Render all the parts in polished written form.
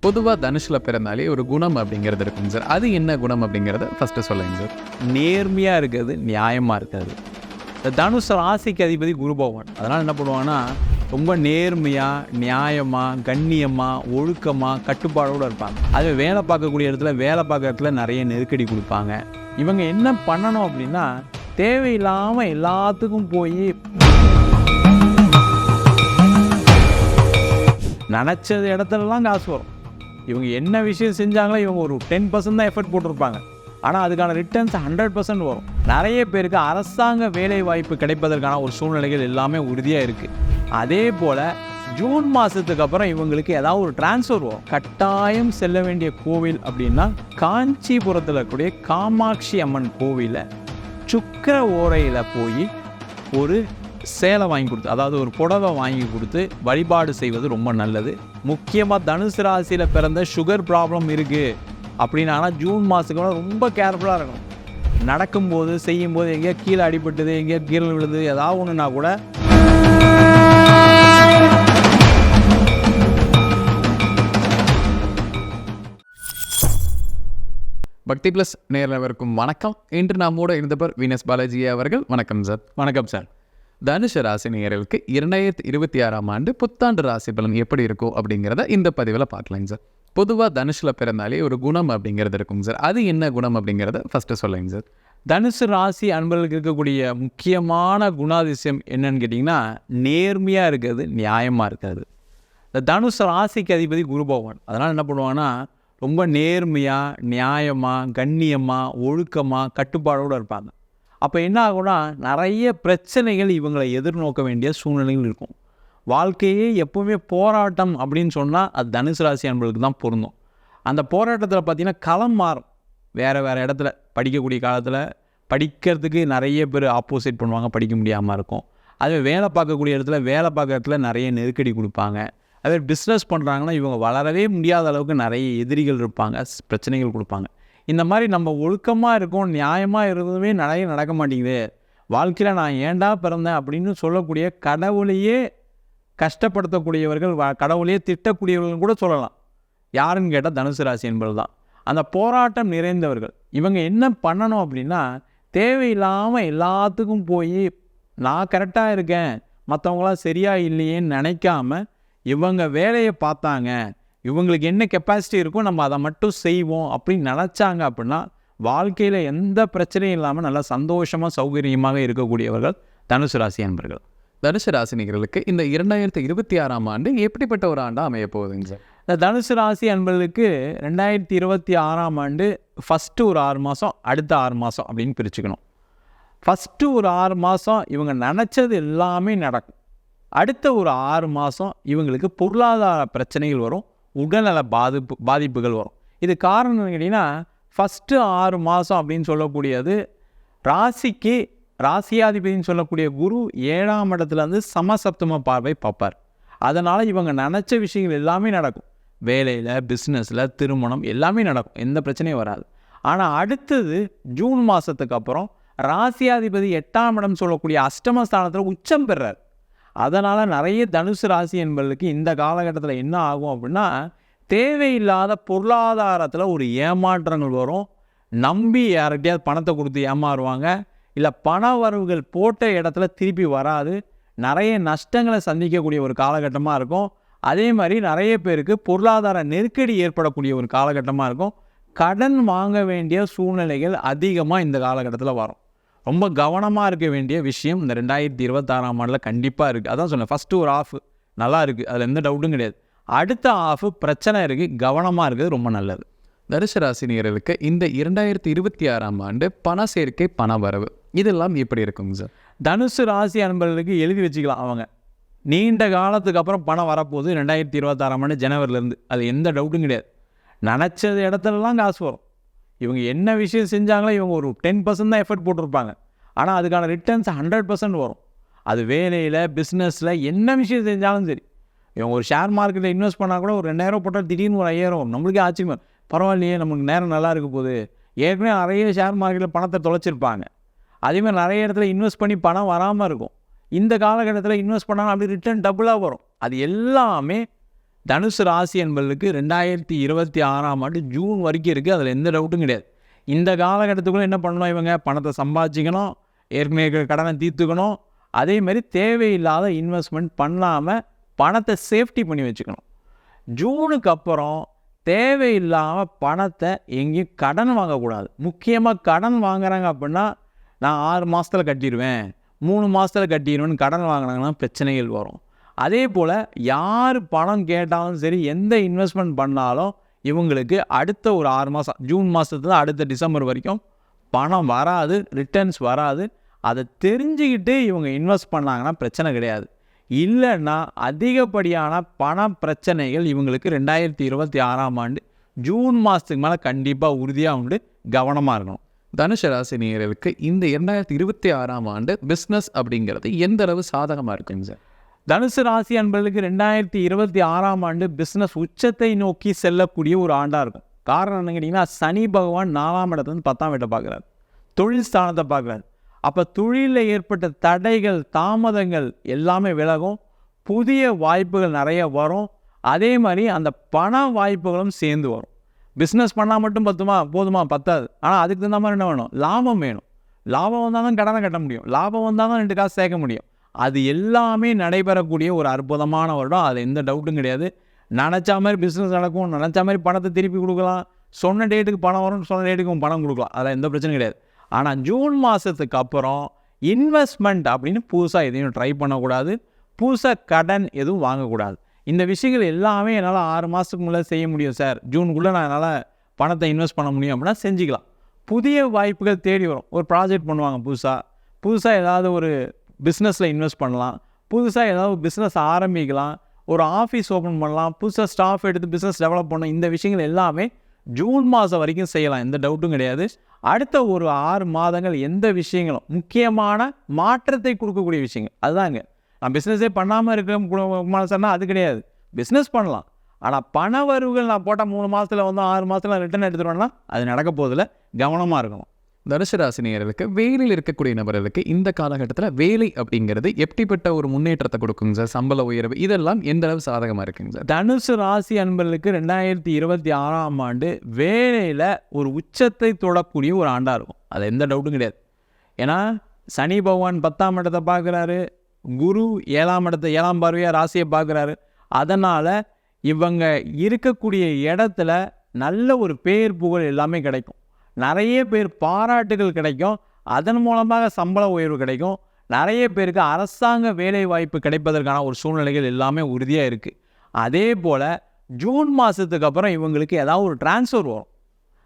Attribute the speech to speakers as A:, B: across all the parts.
A: பொதுவாக தனுஷில் பிறந்தாலே ஒரு குணம் அப்படிங்கிறது இருக்குங்க சார். அது என்ன குணம் அப்படிங்கிறத ஃபஸ்ட்டு சொல்லுங்க சார்.
B: நேர்மையாக இருக்கிறது, நியாயமாக இருக்கிறது. இந்த தனுஷ் ராசிக்கு அதிபதி குரு பகவான். அதனால் என்ன பண்ணுவாங்கன்னா, ரொம்ப நேர்மையாக, நியாயமாக, கண்ணியமாக, ஒழுக்கமாக, கட்டுப்பாடோடு இருப்பாங்க. அது வேலை பார்க்கக்கூடிய இடத்துல நிறைய நெருக்கடி கொடுப்பாங்க. இவங்க என்ன பண்ணணும் அப்படின்னா, தேவையில்லாமல் எல்லாத்துக்கும் போய் நினச்சது இடத்துலலாம் காசு வரும். இவங்க என்ன விஷயம் செஞ்சாங்களோ இவங்க ஒரு 10% தான் எஃபர்ட் போட்டிருப்பாங்க. ஆனால் அதுக்கான ரிட்டர்ன்ஸ் 100% வரும். நிறைய பேருக்கு அரசாங்க வேலை வாய்ப்பு கிடைப்பதற்கான ஒரு சூழ்நிலைகள் எல்லாமே உறுதியாக இருக்குது. அதே போல் ஜூன் மாதத்துக்கு அப்புறம் இவங்களுக்கு ஏதாவது ஒரு டிரான்ஸ்ஃபர் வரும். கட்டாயம் செல்ல வேண்டிய கோவில் அப்படின்னா காஞ்சிபுரத்தில் இருக்கக்கூடிய காமாட்சி அம்மன் கோவிலில் சுக்கிர ஓரையில் போய் ஒரு சேலை வாங்கி கொடுத்து, அதாவது ஒரு புடவை வாங்கி கொடுத்து வழிபாடு செய்வது ரொம்ப நல்லது. முக்கியமாக தனுசு ராசியில் பிறந்த சுகர் ப்ராப்ளம் இருக்குது அப்படின்னா ஜூன் மாதத்துக்கு ரொம்ப கேர்ஃபுல்லாக இருக்கணும். நடக்கும்போது செய்யும்போது எங்கேயா கீழே அடிபட்டுது, எங்கேயா கீழே விழுது, ஏதாவது ஒன்றுனா கூட
A: பக்தி ப்ளஸ் நேரவருக்கும் வணக்கம். இன்று நம்மோட இருந்தவர் வீனஸ் பாலாஜி அவர்கள். வணக்கம் சார்.
B: வணக்கம் சார்.
A: தனுஷ ராசி நேயர்களுக்கு 2026ஆம் ஆண்டு புத்தாண்டு ராசி பலன் எப்படி இருக்கும் அப்படிங்கிறத இந்த பதிவில் பார்க்கலாங்க சார். பொதுவாக தனுஷில் பிறந்தாலே ஒரு குணம் அப்படிங்கிறது இருக்குங்க சார். அது என்ன குணம் அப்படிங்கிறத ஃபஸ்ட்டு சொல்லுங்க சார்.
B: தனுசு ராசி அன்பர்களுக்கு இருக்கக்கூடிய முக்கியமான குணாதிசயம் என்னன்னு கேட்டிங்கன்னா, நேர்மையாக இருக்கிறது, நியாயமாக இருக்கிறது. இந்த தனுசு ராசிக்கு அதிபதி குரு பகவான். அதனால் என்ன பண்ணுவாங்கன்னா, ரொம்ப நேர்மையாக, நியாயமாக, கண்ணியமாக, ஒழுக்கமாக, கட்டுப்பாடோடு இருப்பாங்க. அப்போ என்ன ஆகும்னா, நிறைய பிரச்சனைகள் இவங்களை எதிர்நோக்க வேண்டிய சூழ்நிலைகள் இருக்கும். வாழ்க்கையே எப்போவுமே போராட்டம் அப்படின்னு சொன்னால் அது தனுசு ராசி அன்பர்களுக்கு தான் பொருந்தும். அந்த போராட்டத்தில் பார்த்திங்கன்னா களம் மாறும். வேறு இடத்துல படிக்கக்கூடிய காலத்தில் படிக்கிறதுக்கு நிறைய பேர் ஆப்போசிட் பண்ணுவாங்க, படிக்க முடியாமல் இருக்கும். அதே வேலை பார்க்கக்கூடிய இடத்துல நிறைய நெருக்கடி கொடுப்பாங்க. அதே பிஸ்னஸ் பண்ணுறாங்கன்னா இவங்க வளரவே முடியாத அளவுக்கு நிறைய எதிரிகள் இருப்பாங்க, பிரச்சனைகள் கொடுப்பாங்க. இந்த மாதிரி நம்ம ஒழுக்கமாக இருக்கோம், நியாயமாக இருந்ததுமே நிறைய நடக்க மாட்டேங்குது, வாழ்க்கையில் நான் ஏண்டா பிறந்தேன் அப்படின்னு சொல்லக்கூடிய, கடவுளையே கஷ்டப்படுத்தக்கூடியவர்கள், கடவுளையே திட்டக்கூடியவர்கள் கூட சொல்லலாம். யாருன்னு கேட்டால் தனுசு ராசி என்பது தான். அந்த போராட்டம் நிறைந்தவர்கள். இவங்க என்ன பண்ணணும் அப்படின்னா, தேவையில்லாமல் எல்லாத்துக்கும் போய் நான் கரெக்டாக இருக்கேன், மற்றவங்களாம் சரியாக இல்லையேன்னு நினைக்காம இவங்க வேலையை பார்த்தாங்க, இவங்களுக்கு என்ன கெப்பாசிட்டி இருக்கோ நம்ம அதை மட்டும் செய்வோம் அப்படின்னு நினச்சாங்க அப்படின்னா வாழ்க்கையில் எந்த பிரச்சனையும் இல்லாமல் நல்லா சந்தோஷமாக சௌகரியமாக இருக்கக்கூடியவர்கள் தனுசு ராசி அன்பர்கள்.
A: தனுசு ராசினியர்களுக்கு இந்த 2026ஆம் ஆண்டு எப்படிப்பட்ட ஒரு ஆண்டாக அமைய போகுதுங்க சார்?
B: இந்த தனுசு ராசி அன்பர்களுக்கு 2026ஆம் ஆண்டு ஃபஸ்ட்டு ஒரு 6 மாதம், அடுத்த 6 மாதம் அப்படின்னு பிரிச்சுக்கணும். ஃபஸ்ட்டு ஒரு 6 மாதம் இவங்க நினச்சது எல்லாமே நடக்கும். அடுத்த ஒரு 6 மாதம் இவங்களுக்கு பொருளாதார பிரச்சனைகள் வரும், உடல்நல பாதிப்புகள் வரும். இது காரணம் கேட்டிங்கன்னா, ஃபஸ்ட்டு 6 மாதம் அப்படின்னு சொல்லக்கூடியது ராசிக்கு ராசியாதிபதினு சொல்லக்கூடிய குரு 7ஆம் இடத்துலேருந்து சமசப்தம பார்வை பார்ப்பார். அதனால் இவங்க நினச்ச விஷயங்கள் எல்லாமே நடக்கும். வேலையில், பிஸ்னஸில், திருமணம் எல்லாமே நடக்கும், எந்த பிரச்சனையும் வராது. ஆனால் அடுத்தது ஜூன் மாதத்துக்கு அப்புறம் ராசியாதிபதி 8ஆம் இடம் சொல்லக்கூடிய அஷ்டமஸ்தானத்தில் உச்சம் பெறார். அதனால் நிறைய தனுசு ராசி என்பவர்களுக்கு இந்த காலகட்டத்தில் என்ன ஆகும் அப்படின்னா, தேவையில்லாத பொருளாதாரத்தில் ஒரு ஏமாற்றங்கள் வரும். நம்பி யார்கிட்டையாவது பணத்தை கொடுத்து ஏமாறுவாங்க, இல்லை பண வரவுகள் போட்ட இடத்துல திருப்பி வராது. நிறைய நஷ்டங்களை சந்திக்கக்கூடிய ஒரு காலகட்டமாக இருக்கும். அதே மாதிரி நிறைய பேருக்கு பொருளாதார நெருக்கடி ஏற்படக்கூடிய ஒரு காலகட்டமாக இருக்கும். கடன் வாங்க வேண்டிய சூழ்நிலைகள் அதிகமாக இந்த காலகட்டத்தில் வரும். ரொம்ப கவனமாக இருக்க வேண்டிய விஷயம் இந்த 2026ஆம் ஆண்டில் கண்டிப்பாக இருக்குது. அதான் சொன்னேன், ஃபஸ்ட்டு ஒரு ஆஃப் நல்லா இருக்குது, அதில் எந்த டவுட்டும் கிடையாது. அடுத்த ஆஃப் பிரச்சனை இருக்குது, கவனமாக இருக்கிறது ரொம்ப நல்லது.
A: தனுசு ராசினியர்களுக்கு இந்த 2026ஆம் ஆண்டு பண சேர்க்கை, பண வரவு இதெல்லாம் எப்படி இருக்குங்க சார்?
B: தனுசு ராசி அன்பர்களுக்கு எழுதி வச்சுக்கலாம். அவங்க நீண்ட காலத்துக்கு அப்புறம் பணம் வரப்போகுது 2026ஆம் ஆண்டு ஜனவரிலேருந்து, அது எந்த டவுட்டும் கிடையாது. நினச்சது இடத்துலலாம் காசு வரும். இவங்க என்ன விஷயம் செஞ்சாங்களோ இவங்க ஒரு 10% தான் எஃபர்ட் போட்டிருப்பாங்க. ஆனால் அதுக்கான ரிட்டர்ன்ஸ் 100% வரும். அது வேலையில், பிஸ்னஸில் என்ன விஷயம் செஞ்சாலும் சரி. இவங்க ஒரு ஷேர் மார்க்கெட்டில் இன்வெஸ்ட் பண்ணால் கூட ஒரு 2000 போட்டால் திடீர்னு ஒரு 5000 வரும். நம்மளுக்கே ஆச்சரியம், பரவாயில்லையே நமக்கு நேரம் நல்லா இருக்க போகுது. ஏற்கனவே நிறைய ஷேர் மார்க்கெட்டில் பணத்தை தொலைச்சிருப்பாங்க. அதேமாதிரி நிறைய இடத்துல இன்வெஸ்ட் பண்ணி பணம் வராமல் இருக்கும். இந்த காலகட்டத்தில் இன்வெஸ்ட் பண்ணாலும் அப்படி ரிட்டர்ன் டபுளாக வரும். அது எல்லாமே தனுசு ராசி என்பதற்கு 2026ஆம் ஆண்டு ஜூன் வரைக்கும் இருக்குது. அதில் எந்த டவுட்டும் கிடையாது. இந்த காலகட்டத்துக்குள்ளே என்ன பண்ணணும், இவங்க பணத்தை சம்பாதிச்சிக்கணும், ஏற்கனவே கடனை தீர்த்துக்கணும், அதேமாதிரி தேவையில்லாத இன்வெஸ்ட்மெண்ட் பண்ணாமல் பணத்தை சேஃப்டி பண்ணி வச்சுக்கணும். ஜூனுக்கு அப்புறம் தேவையில்லாமல் பணத்தை எங்கேயும் கடன் வாங்கக்கூடாது. முக்கியமாக கடன் வாங்குறாங்க அப்படின்னா, நான் 6 மாதத்தில் கட்டிடுவேன், 3 மாதத்தில் கட்டிடுவேன்னு கடன் வாங்கினாங்கன்னா பிரச்சனைகள் வரும். அதே போல் யார் பணம் கேட்டாலும் சரி, எந்த இன்வெஸ்ட்மெண்ட் பண்ணாலும் இவங்களுக்கு அடுத்த ஒரு 6 மாதம், ஜூன் மாதத்துல அடுத்த டிசம்பர் வரைக்கும் பணம் வராது, ரிட்டர்ன்ஸ் வராது. அதை தெரிஞ்சுக்கிட்டு இவங்க இன்வெஸ்ட் பண்ணாங்கன்னா பிரச்சனை கிடையாது. இல்லைன்னா அதிகப்படியான பண பிரச்சனைகள் இவங்களுக்கு 2026ஆம் ஆண்டு ஜூன் மாதத்துக்கு மேலே கண்டிப்பாக உறுதியாக உண்டு. கவனமாக இருக்கணும்.
A: தனுஷ ராசி நேயர்களுக்கு இந்த 2026ஆம் ஆண்டு பிஸ்னஸ் அப்படிங்கிறது எந்த அளவு சாதகமாக இருக்குங்க சார்?
B: தனுசு ராசி அன்பர்களுக்கு 2026ஆம் ஆண்டு பிஸ்னஸ் உச்சத்தை நோக்கி செல்லக்கூடிய ஒரு ஆண்டாக இருக்கும். காரணம் என்ன கேட்டிங்கன்னா, சனி பகவான் 4ஆம் இடத்துலேருந்து 10ஆம் இடத்தை பார்க்குறாரு, தொழில் ஸ்தானத்தை பார்க்குறாரு. அப்போ தொழிலில் ஏற்பட்ட தடைகள், தாமதங்கள் எல்லாமே விலகும், புதிய வாய்ப்புகள் நிறைய வரும். அதே மாதிரி அந்த பண வாய்ப்புகளும் சேர்ந்து வரும். பிஸ்னஸ் பண்ணால் மட்டும் போதுமா? பத்தாது. ஆனால் அதுக்கு தகுந்த மாதிரி என்ன வேணும்? லாபம் வேணும். லாபம் வந்தால் தான் கடனை கட்ட முடியும், லாபம் வந்தால் தான் 2 காசு சேர்க்க முடியும். அது எல்லாமே நடைபெறக்கூடிய ஒரு அற்புதமான வருடம். அது எந்த டவுட்டும் கிடையாது. நினச்சா மாதிரி பிஸ்னஸ் நடக்கும், நினச்சா மாதிரி பணத்தை திருப்பி கொடுக்கலாம், சொன்ன டேட்டுக்கு பணம் வரும், சொன்ன டேட்டுக்கு பணம் கொடுக்கலாம். அதில் எந்த பிரச்சனையும் கிடையாது. ஆனால் ஜூன் மாதத்துக்கு அப்புறம் இன்வெஸ்ட்மெண்ட் அப்படின்னு புதுசாக எதையும் ட்ரை பண்ணக்கூடாது, புதுசாக கடன் எதுவும் வாங்கக்கூடாது. இந்த விஷயங்கள் எல்லாமே என்னால் 6 மாதத்துக்கு முன்னாடி செய்ய முடியும் சார், ஜூனுக்குள்ளே நான் என்னால் பணத்தை இன்வெஸ்ட் பண்ண முடியும் அப்படின்னா செஞ்சுக்கலாம். புதிய வாய்ப்புகள் தேடி வரும். ஒரு ப்ராஜெக்ட் பண்ணுவாங்க, புதுசாக ஏதாவது ஒரு பிஸ்னஸில் இன்வெஸ்ட் பண்ணலாம், புதுசாக ஏதாவது பிஸ்னஸ் ஆரம்பிக்கலாம், ஒரு ஆஃபீஸ் ஓப்பன் பண்ணலாம், புதுசாக ஸ்டாஃப் எடுத்து பிஸ்னஸ் டெவலப் பண்ணணும். இந்த விஷயங்கள் எல்லாமே ஜூன் மாதம் வரைக்கும் செய்யலாம், எந்த டவுட்டும் கிடையாது. அடுத்த ஒரு 6 மாதங்கள் எந்த விஷயங்களும் முக்கியமான மாற்றத்தை கொடுக்கக்கூடிய விஷயங்கள் அதுதாங்க. நான் பிஸ்னஸே பண்ணாமல் இருக்க சொன்னால் அது கிடையாது. பிஸ்னஸ் பண்ணலாம், ஆனால் பண வரவுகள் நான் போட்டால் 3 மாதத்தில் வந்து 6 மாதத்தில் ரிட்டர்ன் எடுத்துகிட்டு அது நடக்க போதில் கவனமாக இருக்கணும்.
A: தனுசு ராசி நேயர்களுக்கு வேலையில் இருக்கக்கூடிய நபர்களுக்கு இந்த காலகட்டத்தில் வேலை அப்படிங்கிறது எப்படிப்பட்ட ஒரு முன்னேற்றத்தை கொடுக்குங்க சார்? சம்பள உயர்வு இதெல்லாம் எந்த அளவு சாதகமாக இருக்குங்க சார்?
B: தனுசு ராசி அன்பர்களுக்கு 2026ஆம் ஆண்டு வேலையில் ஒரு உச்சத்தை தொடக்கூடிய ஒரு ஆண்டாக இருக்கும். அது எந்த டவுட்டும் கிடையாது. ஏன்னா சனி பகவான் 10ஆம் இடத்தை பார்க்குறாரு, குரு 7ஆம் பார்வையாக ராசியை பார்க்குறாரு. அதனால் இவங்க இருக்கக்கூடிய இடத்துல நல்ல ஒரு பேர் புகழ் எல்லாமே கிடைக்கும், நிறைய பேர் பாராட்டுகள் கிடைக்கும், அதன் மூலமாக சம்பள உயர்வு கிடைக்கும், நிறைய பேருக்கு அரசாங்க வேலை வாய்ப்பு கிடைப்பதற்கான ஒரு சூழ்நிலைகள் எல்லாமே உறுதியாக இருக்குது. அதே போல் ஜூன் மாதத்துக்கு அப்புறம் இவங்களுக்கு ஏதாவது ஒரு டிரான்ஸ்ஃபர் வரும்,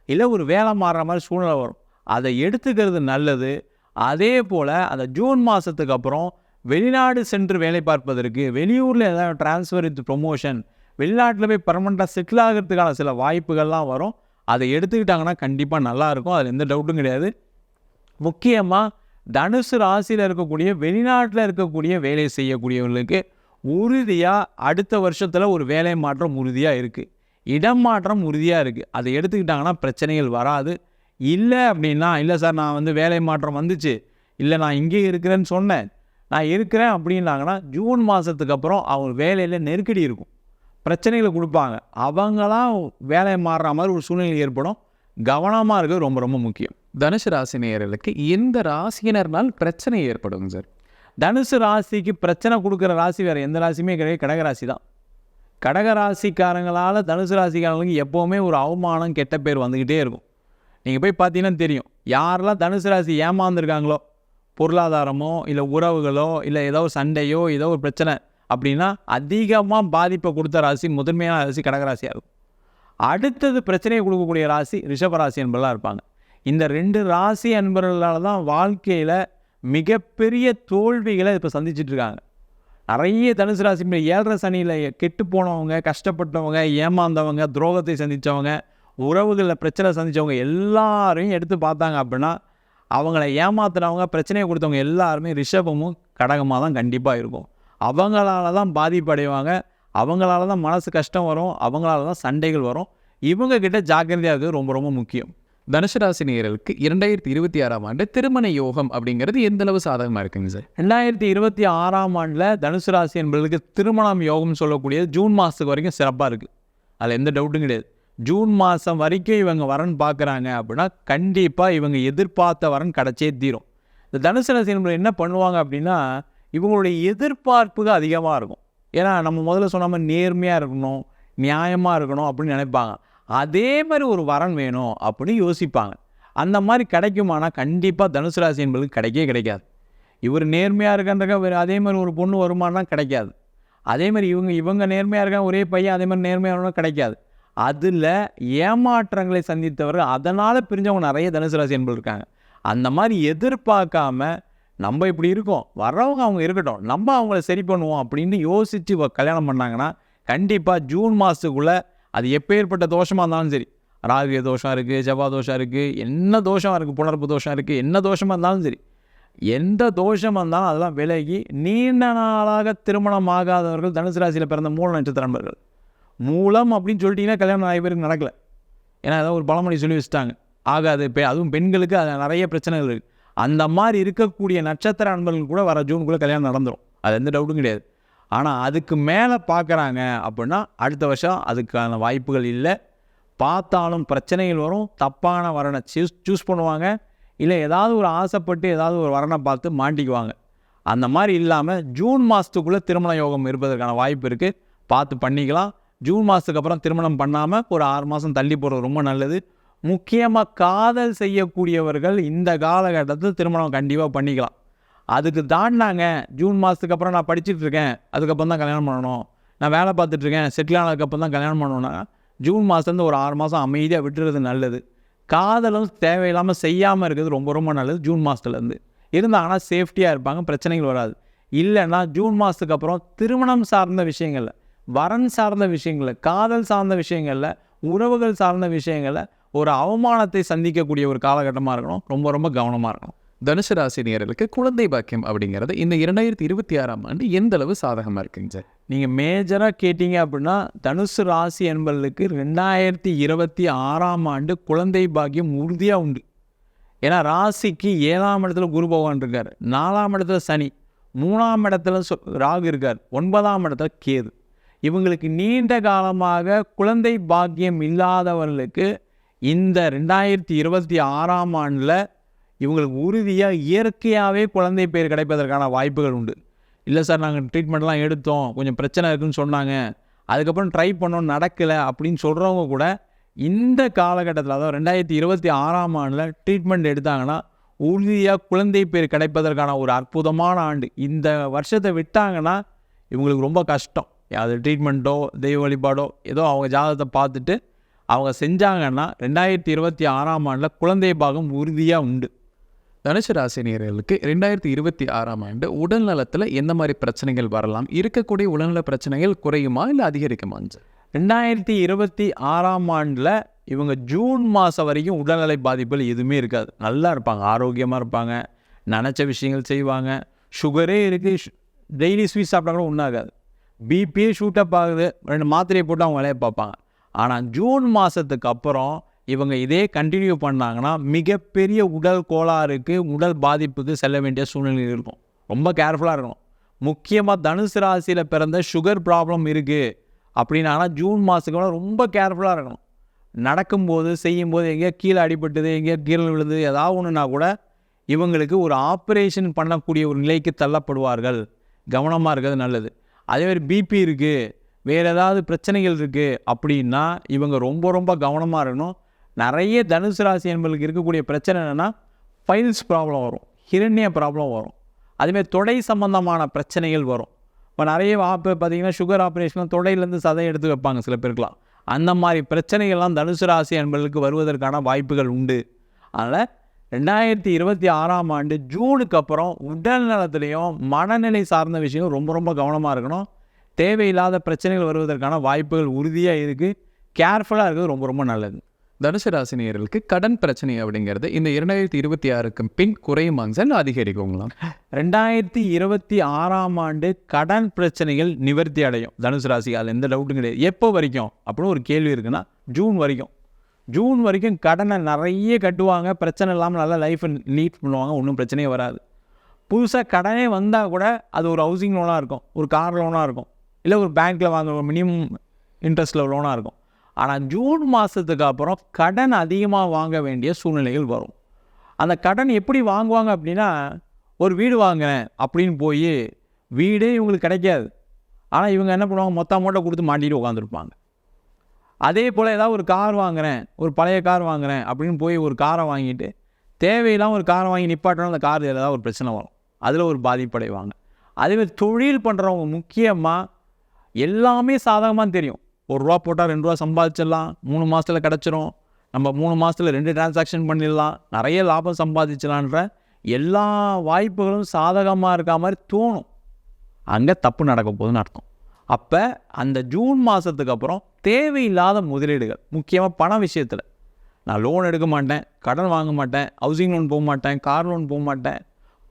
B: இல்லை ஒரு வேலை மாறுற மாதிரி சூழ்நிலை வரும். அதை எடுத்துக்கிறது நல்லது. அதே போல் அந்த ஜூன் மாதத்துக்கு அப்புறம் வெளிநாடு சென்று வேலை பார்ப்பதற்கு, வெளியூரில் ஏதாவது டிரான்ஸ்ஃபர் வித் ப்ரொமோஷன், வெளிநாட்டில் போய் பர்மனெண்ட்டாக செட்டில் ஆகிறதுக்கான சில வாய்ப்புகள்லாம் வரும். அதை எடுத்துக்கிட்டாங்கன்னா கண்டிப்பாக நல்லாயிருக்கும், அதில் எந்த டவுட்டும் கிடையாது. முக்கியமாக தனுசு ராசியில் இருக்கக்கூடிய வெளிநாட்டில் இருக்கக்கூடிய வேலை செய்யக்கூடியவர்களுக்கு உறுதியாக அடுத்த வருஷத்தில் ஒரு வேலை மாற்றம் உறுதியாக இருக்குது, இடம் மாற்றம் உறுதியாக இருக்குது. அதை எடுத்துக்கிட்டாங்கன்னா பிரச்சனைகள் வராது. இல்லை அப்படின்னா, இல்லை சார் நான் வந்து வேலை மாற்றம் வந்துச்சு, இல்லை நான் இங்கே இருக்கிறேன்னு சொன்னேன், நான் இருக்கிறேன் அப்படின்னாங்கன்னா ஜூன் மாதத்துக்கு அப்புறம் அவங்க வேலையில் நெருக்கடி இருக்கும், பிரச்சனைகளை கொடுப்பாங்க, அவங்களாம் வேலை மாறுற மாதிரி ஒரு சூழ்நிலை ஏற்படும். கவனமாக இருக்கிறது ரொம்ப ரொம்ப முக்கியம்.
A: தனுசு ராசி நேயர்களுக்கு எந்த ராசியினர்னால் பிரச்சனை ஏற்படும் சார்?
B: தனுசு ராசிக்கு பிரச்சனை கொடுக்குற ராசி வேறு எந்த ராசியுமே கிடையாது, கடகராசி தான். கடகராசிக்காரங்களால் தனுசு ராசிக்காரங்களுக்கு எப்போவுமே ஒரு அவமானம், கெட்ட பேர் வந்துக்கிட்டே இருக்கும். நீங்கள் போய் பார்த்தீங்கன்னா தெரியும், யாரெல்லாம் தனுசு ராசி ஏமாந்துருக்காங்களோ, பொருளாதாரமோ இல்லை உறவுகளோ இல்லை ஏதோ ஒரு சண்டையோ ஏதோ ஒரு பிரச்சனை அப்படின்னா அதிகமாக பாதிப்பை கொடுத்த ராசி, முதன்மையான ராசி கடகராசியாக இருக்கும். அடுத்தது பிரச்சனையை கொடுக்கக்கூடிய ராசி ரிஷபராசி என்பதெல்லாம் இருப்பாங்க. இந்த 2 ராசி அன்பர்களால் தான் வாழ்க்கையில் மிகப்பெரிய தோல்விகளை இப்போ சந்திச்சிட்ருக்காங்க. நிறைய தனுசு ராசி 7.5 சனியில் கெட்டு போனவங்க, கஷ்டப்பட்டவங்க, ஏமாந்தவங்க, துரோகத்தை சந்தித்தவங்க, உறவுகளில் பிரச்சனை சந்தித்தவங்க எல்லாரையும் எடுத்து பார்த்தாங்க அப்படின்னா அவங்கள ஏமாத்துறவங்க, பிரச்சனையை கொடுத்தவங்க எல்லாருமே ரிஷபமும் கடகமாக தான் கண்டிப்பாக இருக்கும். அவங்களால தான் பாதிப்படைவாங்க, அவங்களால தான் மனசு கஷ்டம் வரும், அவங்களால தான் சண்டைகள் வரும். இவங்கக்கிட்ட ஜாக்கிரதையாக இருக்கிறது ரொம்ப ரொம்ப முக்கியம்.
A: தனுசு ராசி நேயர்களுக்கு 2026ஆம் ஆண்டு திருமண யோகம் அப்படிங்கிறது எந்த அளவு சாதகமாக இருக்குங்க சார்?
B: 2026ஆம் ஆண்டில் தனுசு ராசி என்பவர்களுக்கு திருமணம் யோகம் சொல்லக்கூடியது ஜூன் மாதத்துக்கு வரைக்கும் சிறப்பாக இருக்குது. அதில் எந்த டவுட்டும் கிடையாது. ஜூன் மாதம் வரைக்கும் இவங்க வரன் பார்க்குறாங்க அப்படின்னா கண்டிப்பாக இவங்க எதிர்பார்த்த வரன் கிடச்சே தீரும். இந்த தனுசு ராசி என்பவர் என்ன பண்ணுவாங்க அப்படின்னா இவங்களுடைய எதிர்பார்ப்புகள் அதிகமாக இருக்கும். ஏன்னா நம்ம முதல்ல சொன்ன மாதிரி நேர்மையாக இருக்கணும், நியாயமாக இருக்கணும் அப்படின்னு நினைப்பாங்க. அதே மாதிரி ஒரு வரன் வேணும் அப்படின்னு யோசிப்பாங்க. அந்த மாதிரி கிடைக்குமானா கண்டிப்பாக தனுசு ராசி என்பது கிடைக்கவே கிடைக்காது. இவர் நேர்மையாக இருக்கின்ற அதே மாதிரி ஒரு பொண்ணு வருமானா கிடைக்காது. அதே மாதிரி இவங்க நேர்மையாக இருக்காங்க, ஒரே பையன் அதே மாதிரி நேர்மையாக கிடைக்காது. அதில் ஏமாற்றங்களை சந்தித்தவர்கள் அதனால் பிரிஞ்சவங்க நிறைய தனுசு ராசி என்பது இருக்காங்க. அந்த மாதிரி எதிர்பார்க்காம நம்ம இப்படி இருக்கோம், வர்றவங்க அவங்க இருக்கட்டும், நம்ம அவங்கள சரி பண்ணுவோம் அப்படின்னு யோசித்து கல்யாணம் பண்ணாங்கன்னா கண்டிப்பாக ஜூன் மாதத்துக்குள்ளே அது எப்பேற்பட்ட தோஷமாக இருந்தாலும் சரி, ராகு தோஷம் இருக்குது, செவ்வாய் தோஷம் இருக்குது, என்ன தோஷம் இருக்குது, புணர்ப்பு தோஷம் இருக்குது, என்ன தோஷமாக இருந்தாலும் சரி, எந்த தோஷமாக இருந்தாலும் அதெல்லாம் விலகி நீண்ட நாளாக திருமணம் ஆகாதவர்கள் தனுசு ராசியில் பிறந்த மூல நட்சத்திர நண்பர்கள். மூலம் அப்படின்னு சொல்லிட்டீங்கன்னா கல்யாணம் நிறைய பேருக்கு நடக்கலை. ஏன்னா ஏதாவது ஒரு பழமொழி சொல்லி வச்சுட்டாங்க, ஆகாது. அதுவும் பெண்களுக்கு அது நிறைய பிரச்சனைகள் இருக்குது. அந்த மாதிரி இருக்கக்கூடிய நட்சத்திர நண்பர்கள் கூட வர ஜூனுக்குள்ளே கல்யாணம் நடந்துடும், அது எந்த டவுட்டும் கிடையாது. ஆனால் அதுக்கு மேலே பார்க்குறாங்க அப்படின்னா அடுத்த வருஷம் அதுக்கான வாய்ப்புகள் இல்லை. பார்த்தாலும் பிரச்சனைகள் வரும், தப்பான வரனை சூஸ் பண்ணுவாங்க, இல்லை ஏதாவது ஒரு ஆசைப்பட்டு ஏதாவது ஒரு வரனை பார்த்து மாட்டிக்குவாங்க. அந்த மாதிரி இல்லாமல் ஜூன் மாதத்துக்குள்ளே திருமண யோகம் இருப்பதற்கான வாய்ப்பு இருக்குது, பார்த்து பண்ணிக்கலாம். ஜூன் மாதத்துக்கு அப்புறம் திருமணம் பண்ணாமல் ஒரு 6 மாதம் தள்ளி போகிறது ரொம்ப நல்லது. முக்கியமாக காதல் செய்யக்கூடியவர்கள் இந்த காலகட்டத்தில் திருமணம் கண்டிப்பாக பண்ணிக்கலாம். அதுக்கு தாண்டினாங்க ஜூன் மாதத்துக்கு அப்புறம் நான் படிச்சுட்ருக்கேன், அதுக்கப்புறம் தான் கல்யாணம் பண்ணணும், நான் வேலை பார்த்துட்ருக்கேன், செட்டில் ஆனதுக்கப்புறம் தான் கல்யாணம் பண்ணணும்னா ஜூன் மாதத்துலேருந்து ஒரு 6 மாதம் அமைதியாக விட்டுறது நல்லது. காதலும் தேவையில்லாமல் செய்யாமல் இருக்கிறது ரொம்ப ரொம்ப நல்லது. ஜூன் மாதத்துலேருந்து இருந்தாங்கன்னா சேஃப்டியாக இருப்பாங்க, பிரச்சனைகள் வராது. இல்லைன்னா ஜூன் மாதத்துக்கு அப்புறம் திருமணம் சார்ந்த விஷயங்களில், வரன் சார்ந்த விஷயங்களில், காதல் சார்ந்த விஷயங்களில், உறவுகள் சார்ந்த விஷயங்களில் ஒரு அவமானத்தை சந்திக்கக்கூடிய ஒரு காலகட்டமாக இருக்கணும். ரொம்ப ரொம்ப கவனமாக இருக்கணும்.
A: தனுசு ராசி நேயர்களுக்கு குழந்தை பாக்கியம் அப்படிங்கிறது இந்த 2026ஆம் ஆண்டு எந்த அளவு சாதகமாக இருக்குங்க சார்?
B: நீங்கள் மேஜராக கேட்டிங்க அப்படின்னா தனுசு ராசி என்பவர்களுக்கு 2026ஆம் ஆண்டு குழந்தை பாக்கியம் உறுதியாக உண்டு. ஏன்னா ராசிக்கு 7ஆம் இடத்துல குரு பகவான் இருக்கார், 4ஆம் இடத்துல சனி, 3ஆம் இடத்துல ராகு இருக்கார், 9ஆம் இடத்துல கேது. இவங்களுக்கு நீண்ட காலமாக குழந்தை பாக்கியம் இல்லாதவர்களுக்கு இந்த 2026ஆம் ஆண்டில் இவங்களுக்கு உறுதியாக இயற்கையாகவே குழந்தை பேர் கிடைப்பதற்கான வாய்ப்புகள் உண்டு. இல்லை சார் நாங்கள் ட்ரீட்மெண்ட்லாம் எடுத்தோம், கொஞ்சம் பிரச்சனை இருக்குதுன்னு சொன்னாங்க, அதுக்கப்புறம் ட்ரை பண்ணோம் நடக்கலை அப்படின்னு சொல்கிறவங்க கூட இந்த காலகட்டத்தில், அதாவது 2026ஆம் ஆண்டில் ட்ரீட்மெண்ட் எடுத்தாங்கன்னா உறுதியாக குழந்தை பேர் கிடைப்பதற்கான ஒரு அற்புதமான ஆண்டு. இந்த வருஷத்தை விட்டாங்கன்னா இவங்களுக்கு ரொம்ப கஷ்டம். அது ட்ரீட்மெண்ட்டோ தெய்வ வழிபாடோ ஏதோ அவங்க ஜாதகத்தை பார்த்துட்டு அவங்க செஞ்சாங்கன்னா 2026ஆம் ஆண்டில் குழந்தை பாகம் உறுதியாக உண்டு.
A: தனுசு ராசி நேயர்களுக்கு 2026ஆம் ஆண்டு உடல் நலத்தில் எந்த மாதிரி பிரச்சனைகள் வரலாம்? இருக்கக்கூடிய உடல்நல பிரச்சனைகள் குறையுமா இல்லை அதிகரிக்குமா சார்?
B: 2026ஆம் ஆண்டில் இவங்க ஜூன் மாதம் வரைக்கும் உடல்நலை பாதிப்புகள் எதுவுமே இருக்காது. நல்லா இருப்பாங்க, ஆரோக்கியமாக இருப்பாங்க, நினச்ச விஷயங்கள் செய்வாங்க. சுகரே இருக்குது, டெய்லி ஸ்வீட் சாப்பிட்டா கூட ஒன்றாகாது. பிபியே ஷூட்டப் ஆகுது, 2 மாத்திரையை போட்டு அவங்க வேலையை பார்ப்பாங்க. ஆனால் ஜூன் மாதத்துக்கு அப்புறம் இவங்க இதே கண்டினியூ பண்ணாங்கன்னா மிகப்பெரிய உடல் கோளாறுக்கு, உடல் பாதிப்புக்கு செல்ல வேண்டிய சூழ்நிலை இருக்கும். ரொம்ப கேர்ஃபுல்லாக இருக்கணும். முக்கியமாக தனுசு ராசியில் பிறந்த சுகர் ப்ராப்ளம் இருக்குது அப்படின்னா ஜூன் மாதத்துக்கு அப்புறம் ரொம்ப கேர்ஃபுல்லாக இருக்கணும். நடக்கும்போது செய்யும்போது எங்கேயோ கீழே அடிபட்டுது, எங்கேயோ கீழே விழுது, ஏதாவது ஒன்றுனா கூட இவங்களுக்கு ஒரு ஆப்ரேஷன் பண்ணக்கூடிய ஒரு நிலைக்கு தள்ளப்படுவார்கள். கவனமாக இருக்கிறது நல்லது. அதேமாதிரி பிபி இருக்குது, வேறு ஏதாவது பிரச்சனைகள் இருக்குது அப்படின்னா இவங்க ரொம்ப ரொம்ப கவனமாக இருக்கணும். நிறைய தனுசு ராசி என்பவர்களுக்கு இருக்கக்கூடிய பிரச்சனை என்னென்னா ஃபைல்ஸ் ப்ராப்ளம் வரும், ஹிரண்ய ப்ராப்ளம் வரும், அதேமாதிரி தொடை சம்பந்தமான பிரச்சனைகள் வரும். இப்போ நிறைய பார்த்திங்கன்னா சுகர் ஆப்ரேஷன்லாம் தொடையிலேருந்து சதை எடுத்து வைப்பாங்க சில பேருக்குலாம். அந்த மாதிரி பிரச்சனைகள்லாம் தனுசு ராசி என்பவர்களுக்கு வருவதற்கான வாய்ப்புகள் உண்டு. அதனால் 2026ஆம் ஆண்டு ஜூனுக்கு அப்புறம் உடல் நலத்துலேயும் மனநிலை சார்ந்த விஷயம் ரொம்ப ரொம்ப கவனமாக இருக்கணும். தேவையில்லாத பிரச்சனைகள் வருவதற்கான வாய்ப்புகள் உறுதியாக இருக்குது. கேர்ஃபுல்லாக இருக்கிறது ரொம்ப ரொம்ப நல்லது.
A: தனுசு ராசி நேயர்களுக்கு கடன் பிரச்சனை அப்படிங்கிறது இந்த 2026க்கு பின் குறையுமாங்க சார், அதிகரிக்குங்களா?
B: 2026ஆம் ஆண்டு கடன் பிரச்சனைகள் நிவர்த்தி அடையும் தனுசு ராசி, அதில் எந்த டவுட்டும் கிடையாது. எப்போ வரைக்கும் அப்படின்னு ஒரு கேள்வி இருக்குன்னா ஜூன் வரைக்கும். ஜூன் வரைக்கும் கடனை நிறைய கட்டுவாங்க, பிரச்சனை இல்லாமல் நல்லா லைஃப்பை லீட் பண்ணுவாங்க, ஒன்றும் பிரச்சனையே வராது. புதுசாக கடனே வந்தால் கூட அது ஒரு ஹவுசிங் லோனாக இருக்கும், ஒரு கார் லோனாக இருக்கும், இல்லை ஒரு பேங்க்கில் வாங்க மினிமம் இன்ட்ரெஸ்ட்டில் லோனாக இருக்கும். ஆனால் ஜூன் மாதத்துக்கு அப்புறம் கடன் அதிகமாக வாங்க வேண்டிய சூழ்நிலைகள் வரும். அந்த கடன் எப்படி வாங்குவாங்க அப்படின்னா, ஒரு வீடு வாங்கினேன் அப்படின்னு போய் வீடே இவங்களுக்கு கிடைக்காது. ஆனால் இவங்க என்ன பண்ணுவாங்க, மொத்த அமௌண்ட்டை கொடுத்து மாட்டிட்டு உட்காந்துருப்பாங்க. அதே போல் ஏதாவது ஒரு கார் வாங்குகிறேன், ஒரு பழைய கார் வாங்குகிறேன் அப்படின்னு போய் ஒரு காரை வாங்கிட்டு தேவையில்லாமல் ஒரு காரை வாங்கி நிப்பாட்டினா அந்த கார் ஏதாவது ஒரு பிரச்சனை வரும், அதில் ஒரு பாதிப்படைவாங்க. அதேமாதிரி தொழில் பண்ணுறவங்க முக்கியமாக எல்லாமே சாதகமாக தெரியும். ₹1 போட்டால் ₹2 சம்பாதிச்சிடலாம், 3 மாதத்தில் கிடச்சிரும், நம்ம 3 மாதத்தில் 2 டிரான்சாக்ஷன் பண்ணிடலாம், நிறைய லாபம் சம்பாதிச்சலான்ற எல்லா வாய்ப்புகளும் சாதகமாக இருக்க மாதிரி தோணும். அங்கே தப்பு நடக்க போகுதுன்னு அர்த்தம். அப்போ அந்த ஜூன் மாதத்துக்கு அப்புறம் தேவையில்லாத முதலீடுகள், முக்கியமாக பண விஷயத்தில், நான் லோன் எடுக்க மாட்டேன், கடன் வாங்க மாட்டேன், ஹவுசிங் லோன் போக மாட்டேன், கார் லோன் போக மாட்டேன்,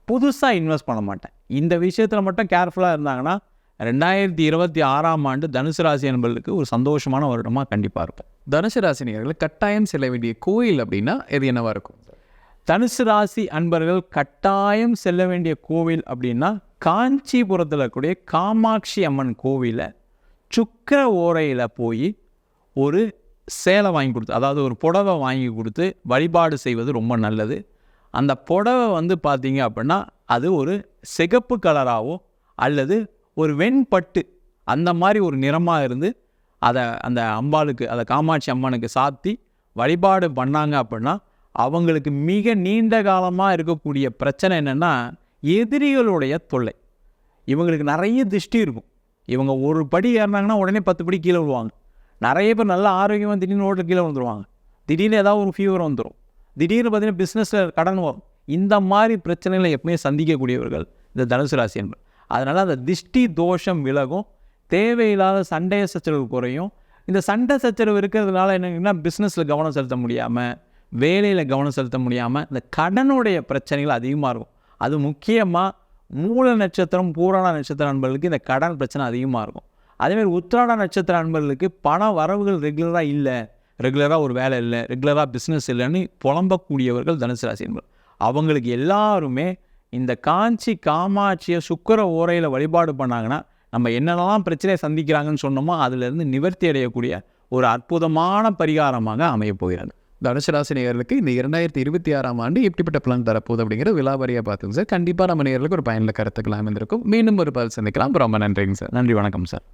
B: புதுசாக இன்வெஸ்ட் பண்ண மாட்டேன், இந்த விஷயத்தில் மட்டும் கேர்ஃபுல்லாக இருந்தாங்கன்னா 2026ஆம் ஆண்டு தனுசு ராசி என்பதற்கு ஒரு சந்தோஷமான வருடமாக கண்டிப்பாக இருக்கும்.
A: தனுசு ராசி நேயர்கள் கட்டாயம் செல்ல வேண்டிய கோயில் அப்படின்னா எது என்னவா இருக்கும்?
B: தனுசு ராசி அன்பர்கள் கட்டாயம் செல்ல வேண்டிய கோவில் அப்படின்னா காஞ்சிபுரத்தில் இருக்கக்கூடிய காமாட்சி அம்மன் கோவிலை சுக்கிர ஓரையில் போய் ஒரு சேலை வாங்கி கொடுத்து, அதாவது ஒரு புடவை வாங்கி கொடுத்து வழிபாடு செய்வது ரொம்ப நல்லது. அந்த புடவை வந்து பார்த்தீங்க அப்படின்னா அது ஒரு சிகப்பு கலராகவோ அல்லது ஒரு வெண்பட்டு அந்த மாதிரி ஒரு நிறமாக இருந்து அதை அந்த அம்பாளுக்கு, அதை காமாட்சி அம்மனுக்கு சாத்தி வழிபாடு பண்ணாங்க அப்படின்னா அவங்களுக்கு மிக நீண்ட காலமாக இருக்கக்கூடிய பிரச்சனை என்னென்னா எதிரிகளுடைய தொல்லை. இவங்களுக்கு நிறைய திருஷ்டி இருக்கும். இவங்க ஒரு படி ஏறினாங்கன்னா உடனே 10 படி கீழே விழுவாங்க. நிறைய பேர் நல்ல ஆரோக்கியமாக திடீர்னு ரோட்டில் கீழே வந்துடுவாங்க. திடீர்னு ஏதாவது ஒரு ஃபீவர் வந்துடும். திடீர்னு பார்த்தீங்கன்னா பிஸ்னஸில் கடன் வரும். இந்த மாதிரி பிரச்சனைகளை எப்பவுமே சந்திக்கக்கூடியவர்கள் இந்த தனுசு ராசி என்பது. அதனால் அந்த திஷ்டி தோஷம் விலகும், தேவையில்லாத சண்டை சச்சரவு குறையும். இந்த சண்டை சச்சரவு இருக்கிறதுனால என்னங்கன்னா பிஸ்னஸில் கவனம் செலுத்த முடியாமல், வேலையில் கவனம் செலுத்த முடியாமல் இந்த கடனுடைய பிரச்சனைகள் அதிகமாக இருக்கும். அது முக்கியமாக மூல நட்சத்திரம், பூராட நட்சத்திர நண்பர்களுக்கு இந்த கடன் பிரச்சனை அதிகமாக இருக்கும். அதேமாதிரி உத்திராட நட்சத்திர நண்பர்களுக்கு பண வரவுகள் ரெகுலராக இல்லை, ரெகுலராக ஒரு வேலை இல்லை, ரெகுலராக பிஸ்னஸ் இல்லைன்னு புலம்பக்கூடியவர்கள் தனுசு ராசி என்பது. அவங்களுக்கு எல்லாருமே இந்த காஞ்சி காமாட்சியை சுக்கிர ஓரையில் வழிபாடு பண்ணாங்கன்னா நம்ம என்னென்னலாம் பிரச்சனையை சந்திக்கிறாங்கன்னு சொன்னோமோ அதிலிருந்து நிவர்த்தி அடையக்கூடிய ஒரு அற்புதமான பரிகாரமாக அமையப் போகிறது.
A: தனுசு ராசி நேயர்களுக்கு இந்த 2026ஆம் ஆண்டு எப்படிப்பட்ட பலன் தரப்போகுது அப்படிங்கிற விலாவரியாக பார்த்துங்க சார். கண்டிப்பாக நம்ம நேயர்களுக்கு ஒரு பயனுள்ள கருத்துக்கள் அமைந்திருக்கும். மீண்டும் ஒரு பதில் சந்திக்கலாம். ரொம்ப நன்றிங்க சார்.
B: நன்றி, வணக்கம் சார்.